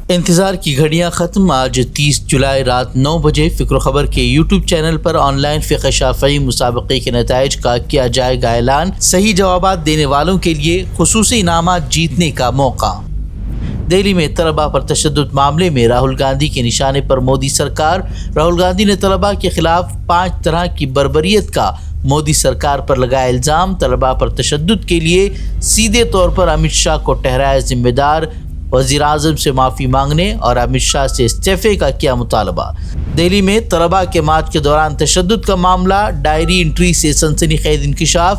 انتظار کی گھڑیاں ختم۔ آج 30 جولائی رات 9 بجے فکر و خبر کے YouTube channel per on line فقہ شافعی مسابقے کے نتائج کا کیا جائے گا اعلان۔ صحیح جوابات دینے والوں کے لیے خصوصی انعامات جیتنے کا موقع۔ دہلی میں طلباء پر تشدد معاملے میں راہل گاندھی کے نشانے پر مودی سرکار۔ راہل گاندھی نے طلباء کے خلاف 5 طرح کی بربریت کا مودی سرکار پر لگایا الزام۔ طلباء پر تشدد کے لیے سیدھے طور پر امت شاہ کو ٹھہرایا ذمہ دار۔ وزیر اعظم سے معافی مانگنے اور امت شاہ سے استعفے کا کیا مطالبہ۔ دہلی میں طلباء کے مارچ کے دوران تشدد کا معاملہ، ڈائری انٹری سے سنسنی خیز انکشاف۔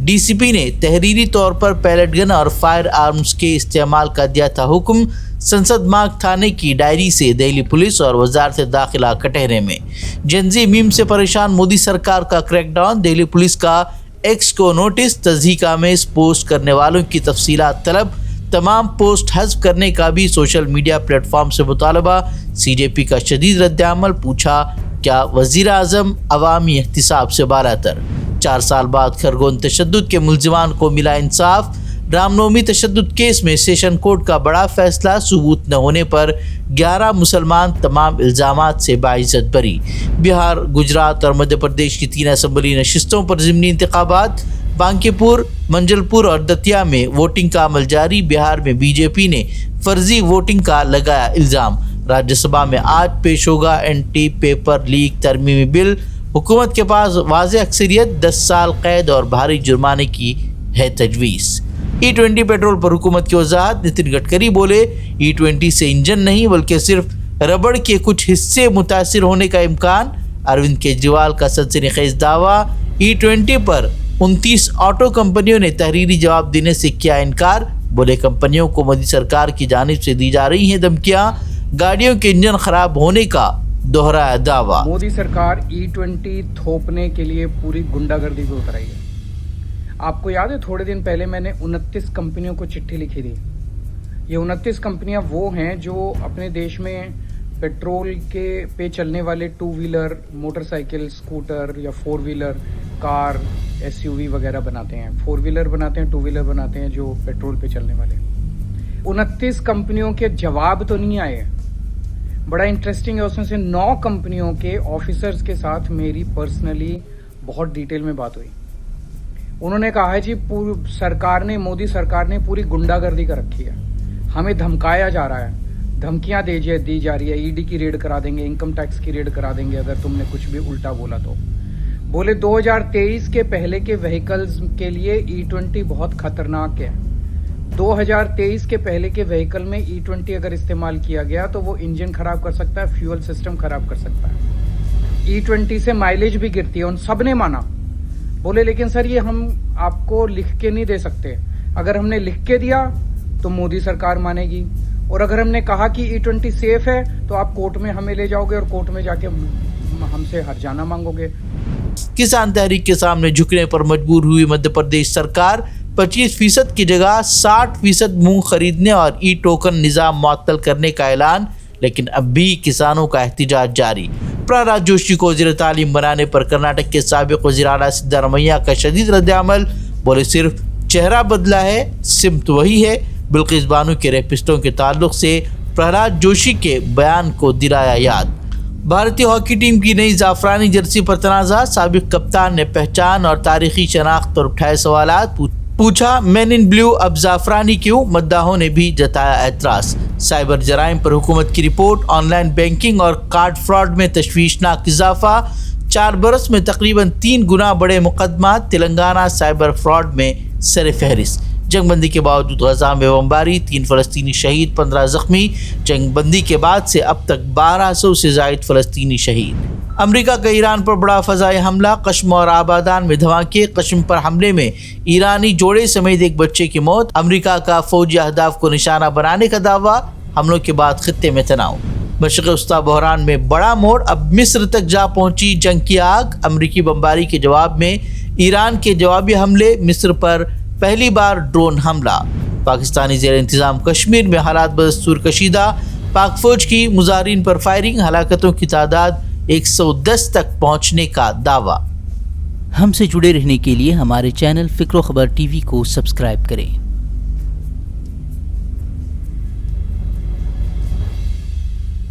ڈی سی پی نے تحریری طور پر پیلٹ گن اور فائر آرمز کے استعمال کا دیا تھا حکم۔ سنسد مارگ تھانے کی ڈائری سے دہلی پولیس اور وزارت داخلہ کٹہرے میں۔ جنزی میم سے پریشان مودی سرکار کا کریک ڈاؤن۔ دہلی پولیس کا ایکس کو نوٹس، تصدیق آمیز پوسٹ کرنے والوں کی تفصیلات طلب۔ تمام پوسٹ حذف کرنے کا بھی سوشل میڈیا پلیٹ فارم سے مطالبہ۔ سی جے پی کا شدید رد عمل، پوچھا کیا وزیر اعظم عوامی احتساب سے بالاتر۔ 4 سال بعد کھرگون تشدد کے ملزمان کو ملا انصاف۔ رام نومی تشدد کیس میں سیشن کورٹ کا بڑا فیصلہ، ثبوت نہ ہونے پر 11 مسلمان تمام الزامات سے باعزت بری۔ بہار، گجرات اور مدھیہ پردیش کی 3 اسمبلی نشستوں پر ضمنی انتخابات۔ بانکی پور، منجل پور اور دتیا میں ووٹنگ کا عمل جاری۔ بہار میں بی جے پی نے فرضی ووٹنگ کا لگایا الزام۔ راجیہ سبھا میں آج پیش ہوگا اینٹی پیپر لیک ترمیمی بل۔ حکومت کے پاس واضح اکثریت، 10 سال قید اور بھاری جرمانے کی ہے تجویز۔ E20 پیٹرول پر حکومت کی وضاحت۔ نتن گڈکری بولے E20 سے انجن نہیں بلکہ صرف ربڑ کے کچھ حصے متاثر ہونے کا امکان۔ اروند کیجریوال کا سنسنی خیز دعویٰ۔ E20 پر 29 آٹو کمپنیوں نے تحریری جواب دینے سے کیا انکار۔ بولے کمپنیوں کو مودی سرکار کی جانب سے دی جا رہی ہیں دھمکیاں۔ گاڑیوں کے انجن خراب ہونے کا دوہرایا دعویٰ۔ مودی سرکار E20 تھوپنے کے لیے پوری گنڈا گردی پہ اتر آئی ہے۔ آپ کو یاد ہے تھوڑے دن پہلے میں نے 29 کمپنیوں کو چٹھی لکھی تھی۔ یہ 29 کمپنیاں وہ ہیں جو اپنے دیش میں پیٹرول کے پہ چلنے والے 2 ویلر، موٹر سائیکل، اسکوٹر یا 4 ویلر، کار، SUV وغیرہ بناتے ہیں۔ 4 ویلر بناتے ہیں، 2 ویلر بناتے ہیں جو پیٹرول پہ چلنے والے۔ 29 کمپنیوں کے جواب تو نہیں آئے۔ بڑا انٹرسٹنگ ہے، اس میں سے 9 کمپنیوں کے آفیسرز کے ساتھ میری پرسنلی بہت ڈیٹیل میں بات ہوئی۔ انہوں نے کہا ہے جی مودی سرکار نے پوری گنڈا گردی کر رکھی ہے، ہمیں دھمکایا جا رہا ہے، دھمکیاں دی جا رہی ہے، ED کی ریڈ کرا دیں گے، انکم ٹیکس کی ریڈ کرا دیں گے اگر تم نے کچھ بھی الٹا بولا تو۔ بولے 2023 کے پہلے کے وہیکلز کے لیے E20 بہت خطرناک ہے۔ 2023 کے پہلے کے وہیکل میں E20 اگر استعمال کیا گیا تو وہ انجن خراب کر سکتا ہے، فیول سسٹم خراب کر سکتا ہے۔ E20 سے مائلیج بھی گرتی ہے، ان سب نے مانا۔ بولے لیکن سر یہ ہم آپ کو لکھ کے نہیں دے سکتے، اگر ہم نے لکھ کے دیا تو مودی سرکار مانے گی، اور اگر ہم نے کہا کہ E20 سیف ہے تو آپ کورٹ میں ہمیں لے جاؤ گے اور کورٹ میں جا کے ہم سے ہرجانہ مانگو گے۔ کسان تحریک کے سامنے جھکنے پر مجبور ہوئی مدھیہ پردیش سرکار۔ 25% کی جگہ 60% مونگ خریدنے اور ای ٹوکن نظام معطل کرنے کا اعلان، لیکن اب بھی کسانوں کا احتجاج جاری۔ پرہلاد جوشی کو وزیر تعلیم بنانے پر کرناٹک کے سابق وزیر اعلیٰ سدھارمیہ کا شدید رد عمل۔ بولے صرف چہرہ بدلا ہے، سمت وہی ہے۔ بلقیس بانو کے ریپسٹوں کے تعلق سے پرہلاد جوشی کے بیان کو دلایا یاد۔ بھارتی ہاکی ٹیم کی نئی زعفرانی جرسی پر تنازع۔ سابق کپتان نے پہچان اور تاریخی شناخت پر اٹھائے سوالات، پوچھا مین ان بلیو اب زعفرانی کیوں؟ مداحوں نے بھی جتایا اعتراض۔ سائبر جرائم پر حکومت کی رپورٹ۔ آن لائن بینکنگ اور کارڈ فراڈ میں تشویشناک اضافہ۔ 4 برس میں تقریباً 3 گنا بڑے مقدمات۔ تلنگانہ سائبر فراڈ میں سر فہرست۔ جنگ بندی کے باوجود غزہ میں بمباری، 3 فلسطینی شہید، 15 زخمی۔ جنگ بندی کے بعد سے اب تک 1200 سے زائد فلسطینی شہید۔ امریکہ کا ایران پر بڑا فضائی حملہ۔ قشم اور آبادان میں دھماکے۔ قشم پر حملے میں ایرانی جوڑے سمیت ایک بچے کی موت۔ امریکہ کا فوجی اہداف کو نشانہ بنانے کا دعویٰ۔ حملوں کے بعد خطے میں تناؤ۔ مشرق وسطیٰ بحران میں بڑا موڑ، اب مصر تک جا پہنچی جنگ کی آگ۔ امریکی بمباری کے جواب میں ایران کے جوابی حملے۔ مصر پر پہلی بار ڈرون حملہ۔ پاکستانی زیر انتظام کشمیر میں حالات بدستور کشیدہ۔ پاک فوج کی مظاہرین پر فائرنگ۔ ہلاکتوں کی تعداد 110 تک پہنچنے کا دعویٰ۔ ہم سے جڑے رہنے کے لیے ہمارے چینل فکر و خبر TV کو سبسکرائب کریں۔